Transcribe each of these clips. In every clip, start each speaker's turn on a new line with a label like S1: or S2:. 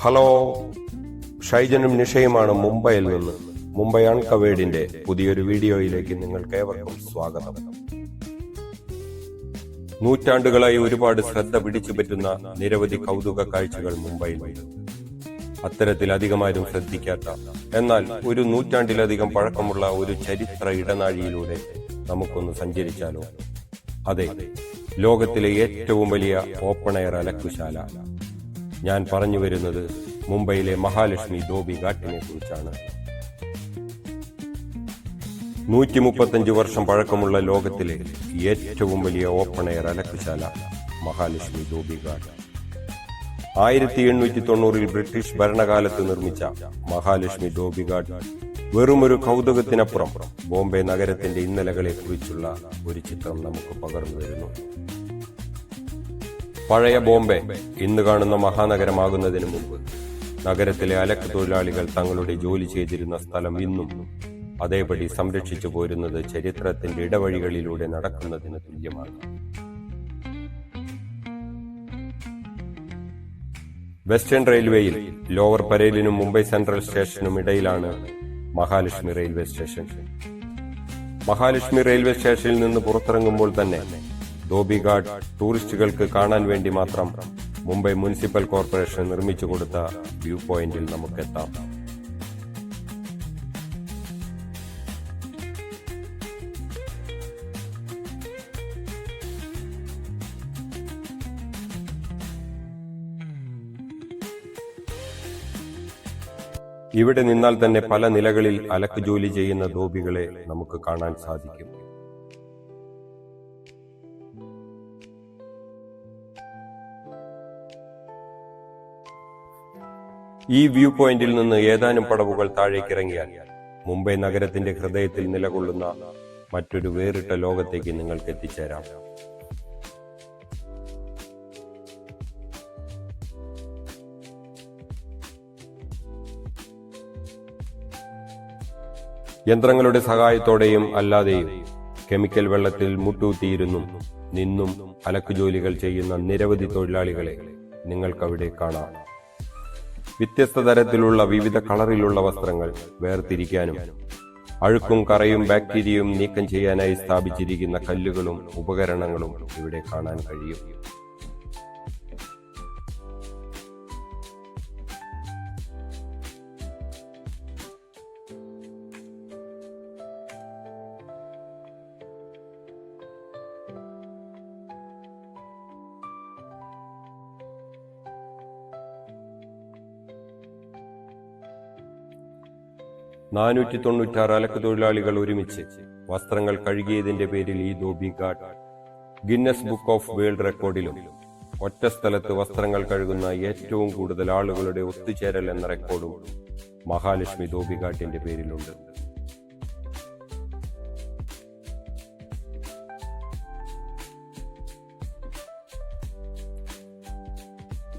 S1: Hello, ഷൈജനും നിഷയുമാണ് മുംബൈയിൽ നിന്ന്. മുംബൈ അൺകവേർഡിന്റെ പുതിയൊരു വീഡിയോയിലേക്ക് നിങ്ങൾക്ക് ഏവർക്കും സ്വാഗതം. നൂറ്റാണ്ടുകളായി ഒരുപാട് ശ്രദ്ധ പിടിച്ചു പറ്റുന്ന നിരവധി കൗതുക കാഴ്ചകൾ മുംബൈയിലുണ്ട്. അത്തരത്തിൽ അധികമാരും ശ്രദ്ധിക്കാത്ത എന്നാൽ ഒരു നൂറ്റാണ്ടിലധികം പഴക്കമുള്ള ഒരു ചരിത്ര ഇടനാഴിയിലൂടെ നമുക്കൊന്ന് സഞ്ചരിച്ചാലോ? അതെ, ലോകത്തിലെ ഏറ്റവും വലിയ ഓപ്പൺ എയർ അലക്കുശാല. ഞാൻ പറഞ്ഞു വരുന്നത് മുംബൈയിലെ മഹാലക്ഷ്മി ധോബി ഘാട്ടിനെ കുറിച്ചാണ്. 135 വർഷം പഴക്കമുള്ള ലോകത്തിലെ ഏറ്റവും വലിയ ഓപ്പൺ എയർ അലക്കുശാല മഹാലക്ഷ്മി ധോബി ഘാട്ട്. 1890 ബ്രിട്ടീഷ് ഭരണകാലത്ത് നിർമ്മിച്ച മഹാലക്ഷ്മി ധോബി ഘാട്ട് വെറുമൊരു കൗതുകത്തിനപ്പുറം ബോംബെ നഗരത്തിന്റെ ഇന്നലകളെ കുറിച്ചുള്ള ഒരു ചിത്രം നമുക്ക് പകർന്നു വരുന്നു. പഴയ ബോംബെ ഇന്ന് കാണുന്ന മഹാനഗരമാകുന്നതിന് മുമ്പ് നഗരത്തിലെ അലക്ക് തൊഴിലാളികൾ തങ്ങളുടെ ജോലി ചെയ്തിരുന്ന സ്ഥലം ഇന്നും അതേപടി സംരക്ഷിച്ചു പോരുന്നത് ചരിത്രത്തിന്റെ ഇടവഴികളിലൂടെ നടക്കുന്നതിന് തുല്യമാണ്. വെസ്റ്റേൺ റെയിൽവേയിൽ ലോവർ പരേലിനും മുംബൈ സെൻട്രൽ സ്റ്റേഷനും ഇടയിലാണ് Mahalakshmi railway station. Mahalakshmi railway സ്റ്റേഷനിൽ നിന്ന് പുറത്തിറങ്ങുമ്പോൾ തന്നെ ധോബി ഘാട്ട് ടൂറിസ്റ്റുകൾക്ക് കാണാൻ വേണ്ടി മാത്രം മുംബൈ മുനിസിപ്പൽ കോർപ്പറേഷൻ നിർമ്മിച്ചു കൊടുത്ത വ്യൂ പോയിന്റിൽ നമുക്കെത്താം. ഇവിടെ നിന്നാൽ തന്നെ പല നിലകളിൽ അലക്ക് ജോലി ചെയ്യുന്ന ധോബികളെ നമുക്ക് കാണാൻ സാധിക്കും. ഈ വ്യൂ പോയിന്റിൽ നിന്ന് ഏതാനും പടവുകൾ താഴേക്കിറങ്ങിയാൽ മുംബൈ നഗരത്തിന്റെ ഹൃദയത്തിൽ നിലകൊള്ളുന്ന മറ്റൊരു വേറിട്ട ലോകത്തേക്ക് നിങ്ങൾക്ക് എത്തിച്ചേരാം. യന്ത്രങ്ങളുടെ സഹായത്തോടെയും അല്ലാതെയും കെമിക്കൽ വെള്ളത്തിൽ മുട്ടൂത്തിയിരുന്നും നിന്നും അലക്ക് ജോലികൾ ചെയ്യുന്ന നിരവധി തൊഴിലാളികളെ നിങ്ങൾക്കവിടെ കാണാം. വ്യത്യസ്ത തരത്തിലുള്ള വിവിധ കളറിലുള്ള വസ്ത്രങ്ങൾ വേർതിരിക്കാനും അഴുക്കും കറയും ബാക്ടീരിയയും നീക്കം ചെയ്യാനായി സ്ഥാപിച്ചിരിക്കുന്ന കല്ലുകളും ഉപകരണങ്ങളും ഇവിടെ കാണാൻ കഴിയും. $496 അലക്ക് തൊഴിലാളികൾ ഒരുമിച്ച് വസ്ത്രങ്ങൾ കഴുകിയതിന്റെ പേരിൽ ഈ Dhobi Ghat Guinness book of world റെക്കോർഡിലും ഒറ്റ സ്ഥലത്ത് വസ്ത്രങ്ങൾ കഴുകുന്ന ഏറ്റവും കൂടുതൽ ആളുകളുടെ ഒത്തുചേരൽ എന്ന റെക്കോർഡും മഹാലക്ഷ്മി ധോബി ഘാട്ടിന്റെ പേരിലുണ്ട്.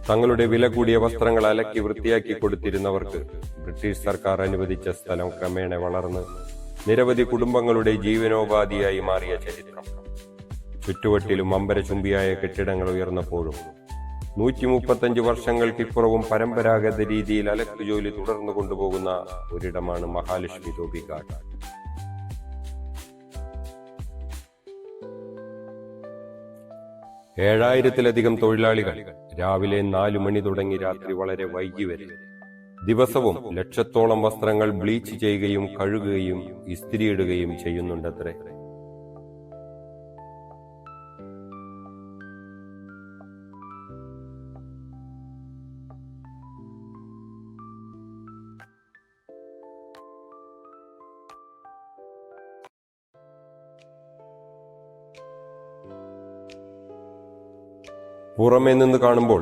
S1: തങ്ങളുടെ വില കൂടിയ വസ്ത്രങ്ങൾ അലക്കി വൃത്തിയാക്കി കൊടുത്തിരുന്നവർക്ക് ബ്രിട്ടീഷ് സർക്കാർ അനുവദിച്ച സ്ഥലം ക്രമേണ വളർന്ന് നിരവധി കുടുംബങ്ങളുടെ ജീവനോപാധിയായി മാറിയ ചരിത്രം. ചുറ്റുവട്ടിലും അമ്പരചുംബിയായ കെട്ടിടങ്ങൾ ഉയർന്നപ്പോഴും 135 വർഷങ്ങൾക്കിപ്പുറവും പരമ്പരാഗത രീതിയിൽ അലക്ക് ജോലി തുടർന്നു കൊണ്ടുപോകുന്ന ഒരിടമാണ് മഹാലക്ഷ്മി ധോബി ഘാട്ട്. ഏഴായിരത്തിലധികം തൊഴിലാളികൾ രാവിലെ 4 മണി തുടങ്ങി രാത്രി വളരെ വൈകി വരെ ദിവസവും ലക്ഷത്തോളം വസ്ത്രങ്ങൾ ബ്ലീച്ച് ചെയ്യുകയും കഴുകുകയും ഇസ്തിരിയിടുകയും ചെയ്യുന്നുണ്ടത്രേ. പുറമേ നിന്ന് കാണുമ്പോൾ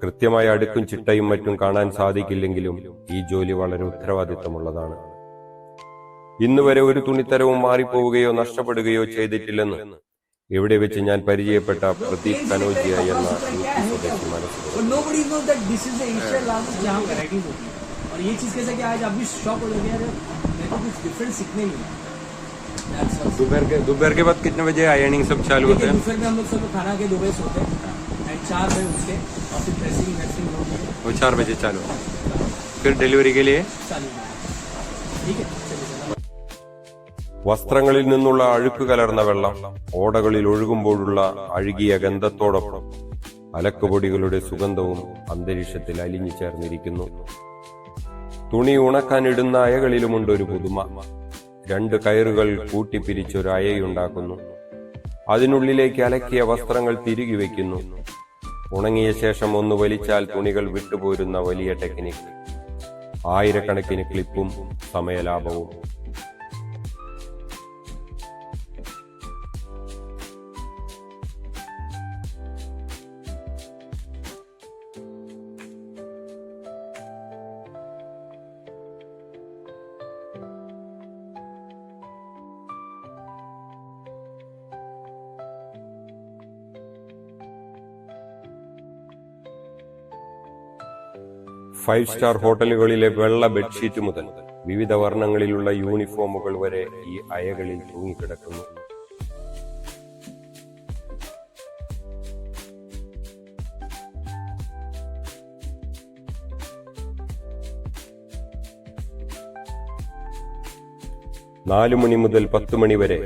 S1: കൃത്യമായ അടുക്കും ചിട്ടയും മറ്റും കാണാൻ സാധിക്കില്ലെങ്കിലും ഈ ജോലി വളരെ ഉത്തരവാദിത്തമുള്ളതാണ്. ഇന്നുവരെ ഒരു തുണിത്തരവും മാറിപ്പോവുകയോ നഷ്ടപ്പെടുകയോ ചെയ്തിട്ടില്ലെന്ന് ഇവിടെ വെച്ച് ഞാൻ പരിചയപ്പെട്ട പ്രദീപ് കനോജിയ എന്ന സ്വദേശി दोपहर के बाद कितने बजे आयरनिंग सब चालू होते हैं?
S2: दोपहर में हम लोग सब खाना के 2 बजे सोते हैं एंड 4 बजे उसके और फिर ड्रेसिंग होती है
S1: वो 4 बजे चालू, फिर डिलीवरी के लिए
S2: ठीक है चलिए।
S1: വസ്ത്രങ്ങളിൽ നിന്നുള്ള അഴുക്ക് കലർന്ന വെള്ളം ഓടകളിൽ ഒഴുകുമ്പോഴുള്ള അഴുകിയ ഗന്ധത്തോടൊപ്പം അലക്കുപൊടികളുടെ സുഗന്ധവും അന്തരീക്ഷത്തിൽ അലിഞ്ഞു ചേർന്നിരിക്കുന്നു. തുണി ഉണക്കാനിടുന്ന അയകളിലുമുണ്ട് ഒരു പുതുമ. 2 കയറുകൾ കൂട്ടിപ്പിരിച്ചൊരു അയയുണ്ടാക്കുന്നു. അതിനുള്ളിലേക്ക് അലക്കിയ വസ്ത്രങ്ങൾ തിരികെ വയ്ക്കുന്നു. ഉണങ്ങിയ ശേഷം ഒന്ന് വലിച്ചാൽ തുണികൾ വിട്ടുപോരുന്ന വലിയ ടെക്നിക്. ആയിരക്കണക്കിന് ക്ലിപ്പും സമയലാഭവും. ഫൈവ് സ്റ്റാർ ഹോട്ടലുകളിലെ വെള്ള ബെഡ്ഷീറ്റ് മുതൽ വിവിധ വർണ്ണങ്ങളിലുള്ള യൂണിഫോമുകൾ വരെ ഈ അയകളിൽ തൂങ്ങിക്കിടക്കുന്നു. നാലു മണി മുതൽ 10 മണി വരെ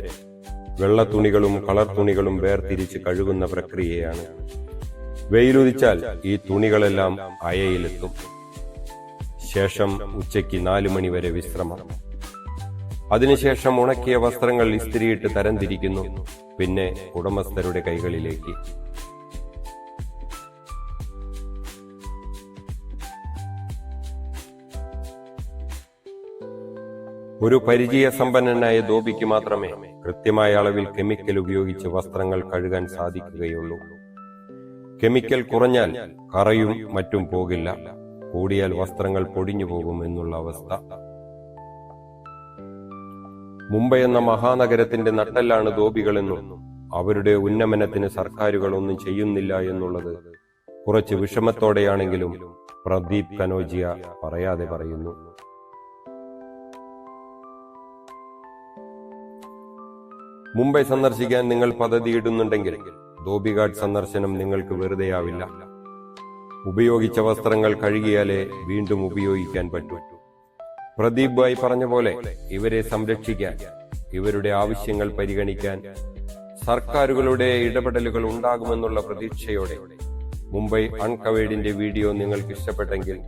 S1: വെള്ള തുണികളും കളർ തുണികളും വേർതിരിച്ച് കഴുകുന്ന പ്രക്രിയയാണ്. വെയിലുദിച്ചാൽ ഈ തുണികളെല്ലാം അയയിലെത്തും. ശേഷം ഉച്ചയ്ക്ക് 4 മണി വരെ വിശ്രമം. അതിനുശേഷം ഉണക്കിയ വസ്ത്രങ്ങൾ ഇസ്തിരിയിട്ട് തരംതിരിക്കുന്നു. പിന്നെ ഉടമസ്ഥരുടെ കൈകളിലേക്ക്. ഒരു പരിചയസമ്പന്നനായ ധോബിക്ക് മാത്രമേ കൃത്യമായ അളവിൽ കെമിക്കൽ ഉപയോഗിച്ച് വസ്ത്രങ്ങൾ കഴുകാൻ സാധിക്കുകയുള്ളൂ. കെമിക്കൽ കുറഞ്ഞാൽ കറയും മറ്റും പോകില്ല, കൂടിയാൽ വസ്ത്രങ്ങൾ പൊടിഞ്ഞു പോകും എന്നുള്ള അവസ്ഥ. മുംബൈ എന്ന മഹാനഗരത്തിന്റെ നട്ടെല്ലാണ് ധോബികളെന്നും അവരുടെ ഉന്നമനത്തിന് സർക്കാരുകൾ ഒന്നും ചെയ്യുന്നില്ല എന്നുള്ളത് കുറച്ച് വിഷമത്തോടെയാണെങ്കിലും പ്രദീപ് കനോജിയ പറയാതെ പറയുന്നു. മുംബൈ സന്ദർശിക്കാൻ നിങ്ങൾ പദ്ധതിയിടുന്നുണ്ടെങ്കിൽ ധോബിഘാട്ട് സന്ദർശനം നിങ്ങൾക്ക് വെറുതെയാവില്ല. ഉപയോഗിച്ച വസ്ത്രങ്ങൾ കഴുകിയാലേ വീണ്ടും ഉപയോഗിക്കാൻ പറ്റൂ. പ്രദീപ് ഭായ് പറഞ്ഞ പോലെ ഇവരെ സംരക്ഷിക്കാൻ, ഇവരുടെ ആവശ്യങ്ങൾ പരിഗണിക്കാൻ സർക്കാരുകളുടെ ഇടപെടലുകൾ ഉണ്ടാകുമെന്നുള്ള പ്രതീക്ഷയോടെ മുംബൈ അൺകവേർഡിന്റെ വീഡിയോ നിങ്ങൾക്ക് ഇഷ്ടപ്പെട്ടെങ്കിൽ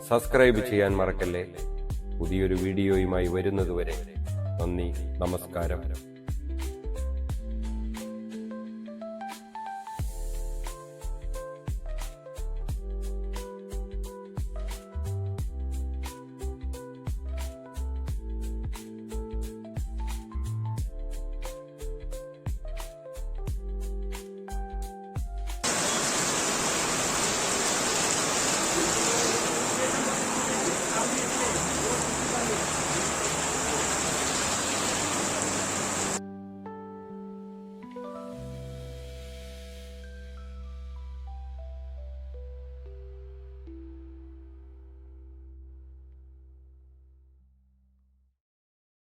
S1: സബ്സ്ക്രൈബ് ചെയ്യാൻ മറക്കല്ലേ. പുതിയൊരു വീഡിയോയുമായി വരുന്നതുവരെ നന്ദി, നമസ്കാരം.